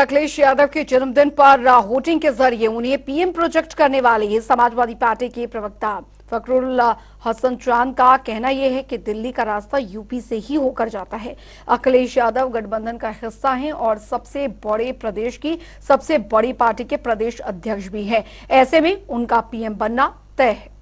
अखिलेश यादव के जन्मदिन पर होर्डिंग के जरिए उन्हें पीएम प्रोजेक्ट करने वाले समाजवादी पार्टी के प्रवक्ता फखरुल हसन चांद का कहना यह है कि दिल्ली का रास्ता यूपी से ही होकर जाता है। अखिलेश यादव गठबंधन का हिस्सा हैं और सबसे बड़े प्रदेश की सबसे बड़ी पार्टी के प्रदेश अध्यक्ष भी है। ऐसे में उनका पीएम बनना तय है।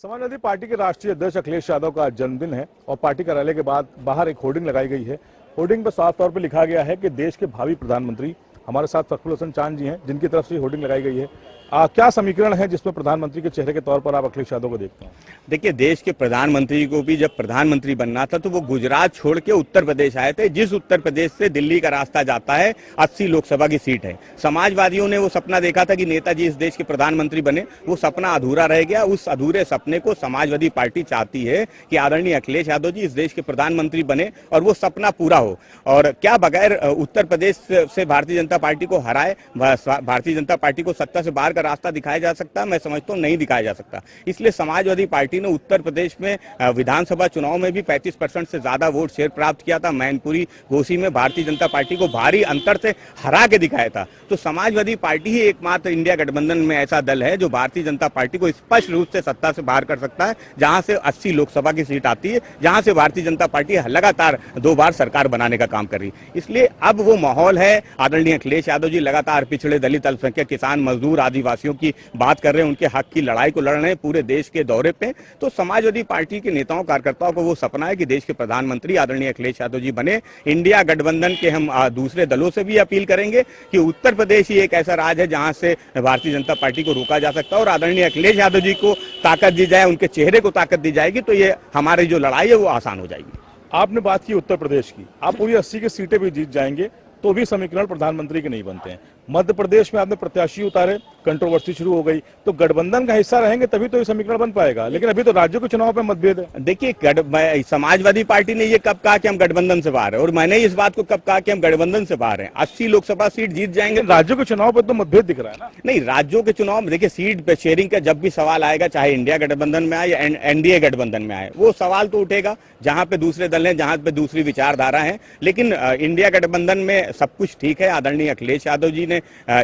समाजवादी पार्टी के राष्ट्रीय अध्यक्ष अखिलेश यादव का जन्मदिन है और पार्टी कार्यालय के बाद बाहर एक होर्डिंग लगाई गई है। होर्डिंग पर साफ तौर पर लिखा गया है कि देश के भावी प्रधानमंत्री हमारे साथ फखरुल हसन चांद जी हैं, जिनकी तरफ से होर्डिंग लगाई गई है। क्या समीकरण है जिसमें प्रधानमंत्री के चेहरे के तौर पर आप अखिलेश यादव को देखते हैं? देखिए, देश के प्रधानमंत्री को भी जब प्रधानमंत्री बनना था तो वो गुजरात छोड़ के उत्तर प्रदेश आए थे, जिस उत्तर प्रदेश से दिल्ली का रास्ता जाता है। 80 लोकसभा की सीट है। समाजवादियों ने वो सपना देखा था कि नेताजी इस देश के प्रधानमंत्री बने, वो सपना अधूरा रह गया। उस अधूरे सपने को समाजवादी पार्टी चाहती है कि आदरणीय अखिलेश यादव जी इस देश के प्रधानमंत्री बने और वो सपना पूरा हो। और क्या बगैर उत्तर प्रदेश से भारतीय जनता पार्टी को हराए भारतीय जनता पार्टी को सत्ता से बाहर का रास्ता दिखाया जा सकता? मैं समझता हूं नहीं दिखाया जा सकता। इसलिए समाजवादी पार्टी ने उत्तर प्रदेश में विधानसभा चुनाव में भी 35% से ज्यादा वोट शेयर प्राप्त किया था। मैनपुरी घोसी में भारतीय जनता पार्टी को भारी अंतर से हरा के दिखाया था। तो समाजवादी पार्टी ही एकमात्र इंडिया गठबंधन में ऐसा दल है जो भारतीय जनता पार्टी को स्पष्ट रूप से सत्ता से बाहर कर सकता है, जहां से 80 लोकसभा की सीट आती है, जहां से भारतीय जनता पार्टी लगातार 2 बार सरकार बनाने का काम कर रही है। इसलिए अब वो माहौल है। आदरणीय अखिलेश यादव जी लगातार पिछड़े, दलित, अल्पसंख्यक, किसान, मजदूर, आदिवासियों की बात कर रहे हैं, उनके हक की लड़ाई को लड़ रहे हैं पूरे देश के दौरे पे। तो समाजवादी पार्टी के नेताओं, कार्यकर्ताओं को वो सपना है कि देश के प्रधानमंत्री आदरणीय अखिलेश यादव जी बने। इंडिया गठबंधन के हम दूसरे दलों से भी अपील करेंगे कि उत्तर प्रदेश ही एक ऐसा राज्य है जहां से भारतीय जनता पार्टी को रोका जा सकता है और आदरणीय अखिलेश यादव जी को ताकत दी जाए, उनके चेहरे को ताकत दी जाएगी तो ये हमारी जो लड़ाई है वो आसान हो जाएगी। आपने बात की उत्तर प्रदेश की, आप पूरी 80 की सीटें भी जीत जाएंगे तो भी समीकरण प्रधानमंत्री के नहीं बनते हैं। मध्य प्रदेश में आपने प्रत्याशी उतारे, कंट्रोवर्सी शुरू हो गई, तो गठबंधन का हिस्सा रहेंगे तभी तो ये समीकरण बन पाएगा। लेकिन अभी तो राज्यों के चुनाव पे मतभेद है। देखिए, समाजवादी पार्टी ने ये कब कहा कि हम गठबंधन से बाहर है और मैंने इस बात को कब कहा कि हम गठबंधन से बाहर हैं? 80 लोकसभा सीट जीत जाएंगे। राज्यों के चुनाव पर तो मतभेद दिख रहा है ना? नहीं, राज्यों के चुनाव में देखिए, सीट शेयरिंग का जब भी सवाल आएगा, चाहे इंडिया गठबंधन में आए या एनडीए गठबंधन में आए, वो सवाल तो उठेगा जहां पे दूसरे दल हैं, जहां पे दूसरी विचारधारा है। लेकिन इंडिया गठबंधन में सब कुछ ठीक है। आदरणीय अखिलेश यादव जी ने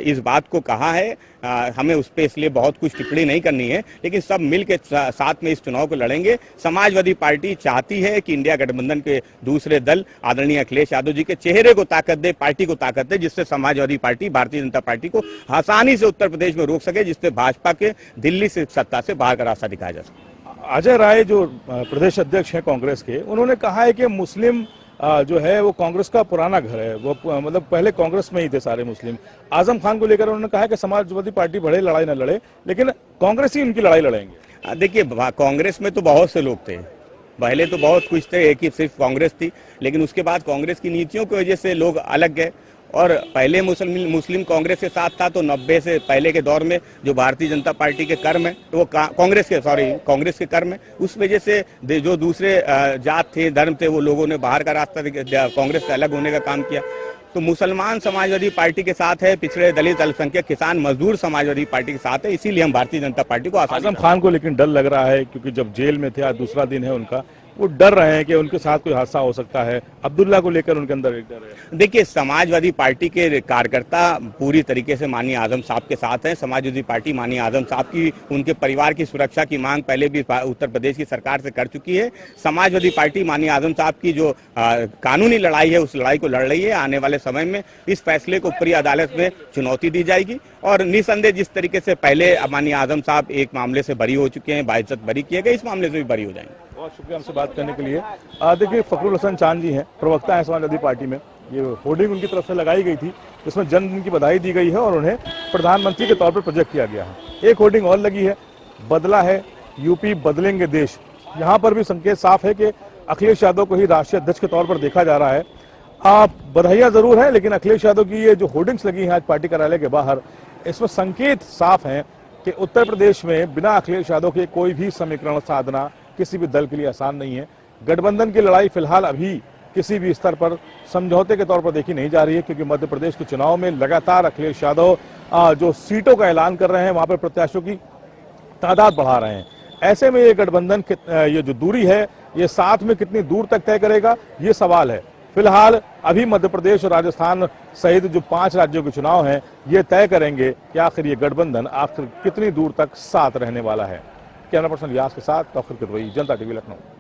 इस बात को कहा है। हमें उस पर इसलिए बहुत कुछ टिप्पणी नहीं करनी है, लेकिन सब मिलकर साथ में इस चुनाव को लड़ेंगे। समाजवादी पार्टी चाहती है कि इंडिया गठबंधन के दूसरे दल आदरणीय अखिलेश यादव जी के चेहरे को ताकत दे, पार्टी को ताकत दे, जिससे समाजवादी पार्टी भारतीय जनता पार्टी को आसानी से उत्तर प्रदेश में रोक सके, जिससे भाजपा के दिल्ली से सत्ता से बाहर का रास्ता दिखाया जा सके। अजय राय जो प्रदेश अध्यक्ष हैं कांग्रेस के, उन्होंने कहा है कि मुस्लिम जो है वो कांग्रेस का पुराना घर है। वो मतलब पहले कांग्रेस में ही थे सारे मुस्लिम। आजम खान को लेकर उन्होंने कहा कि समाजवादी पार्टी बढ़े लड़ाई न लड़े, लेकिन कांग्रेस ही उनकी लड़ाई लड़ेंगे। देखिए, कांग्रेस में तो बहुत से लोग थे, पहले तो बहुत कुछ थे, एक ही सिर्फ कांग्रेस थी, लेकिन उसके बाद कांग्रेस की नीतियों की वजह से लोग अलग गए। और पहले मुस्लिम कांग्रेस के साथ था, तो 90 से पहले के दौर में जो भारतीय जनता पार्टी के कर्म है, तो वो कांग्रेस के कर्म है। उस वजह से जो दूसरे जात थे, धर्म थे, वो लोगों ने बाहर का रास्ता कांग्रेस से अलग होने का काम किया। तो मुसलमान समाजवादी पार्टी के साथ है, पिछड़े, दलित, अल्पसंख्यक, किसान, मजदूर समाजवादी पार्टी के साथ है। इसीलिए हम भारतीय जनता पार्टी को आजम खान को लेकिन डर लग रहा है, क्योंकि जब जेल में थे, आज दूसरा दिन है उनका, वो डर रहे हैं कि उनके साथ कोई हादसा हो सकता है। अब्दुल्ला को लेकर उनके अंदर एक डर है। देखिए, समाजवादी पार्टी के कार्यकर्ता पूरी तरीके से माननीय आजम साहब के साथ हैं। समाजवादी पार्टी माननीय आजम साहब की, उनके परिवार की सुरक्षा की मांग पहले भी उत्तर प्रदेश की सरकार से कर चुकी है। समाजवादी पार्टी माननीय आजम साहब की जो कानूनी लड़ाई है, उस लड़ाई को लड़ रही है। आने वाले समय में इस फैसले को ऊपरी अदालत में चुनौती दी जाएगी और निसंदेह जिस तरीके से पहले माननीय आजम साहब एक मामले से बरी हो चुके हैं, बाइज्जत बरी किए गए, इस मामले से भी बरी हो जाएंगे। बहुत शुक्रिया हमसे बात करने के लिए। देखिए, फखरुल हसन चांद जी हैं, प्रवक्ता हैं समाजवादी पार्टी में। ये होर्डिंग उनकी तरफ से लगाई गई थी, इसमें जन्मदिन की बधाई दी गई है और उन्हें प्रधानमंत्री के तौर पर प्रोजेक्ट किया गया है। एक होर्डिंग और लगी है, बदला है यूपी, बदलेंगे देश। यहाँ पर भी संकेत साफ है कि अखिलेश यादव को ही राष्ट्रीय अध्यक्ष के तौर पर देखा जा रहा है। बधाइयां जरूर है, लेकिन अखिलेश यादव की ये जो होर्डिंग्स लगी हैं आज पार्टी कार्यालय के बाहर, इसमें संकेत साफ है कि उत्तर प्रदेश में बिना अखिलेश यादव के कोई भी समीकरण साधना किसी भी दल के लिए आसान नहीं है। गठबंधन की लड़ाई फिलहाल अभी किसी भी स्तर पर समझौते के तौर पर देखी नहीं जा रही है, क्योंकि मध्य प्रदेश के चुनाव में लगातार अखिलेश यादव जो सीटों का ऐलान कर रहे हैं, वहां पर प्रत्याशियों की तादाद बढ़ा रहे हैं। ऐसे में ये गठबंधन ये जो दूरी है, ये साथ में कितनी दूर तक तय करेगा, ये सवाल है। फिलहाल अभी मध्य प्रदेश और राजस्थान सहित जो 5 राज्यों के चुनाव हैं, ये तय करेंगे कि आखिर ये गठबंधन आखिर कितनी दूर तक साथ रहने वाला है। कैमरा पर्सन यास के साथ तौफीक किदवई, जनता टीवी, लखनऊ।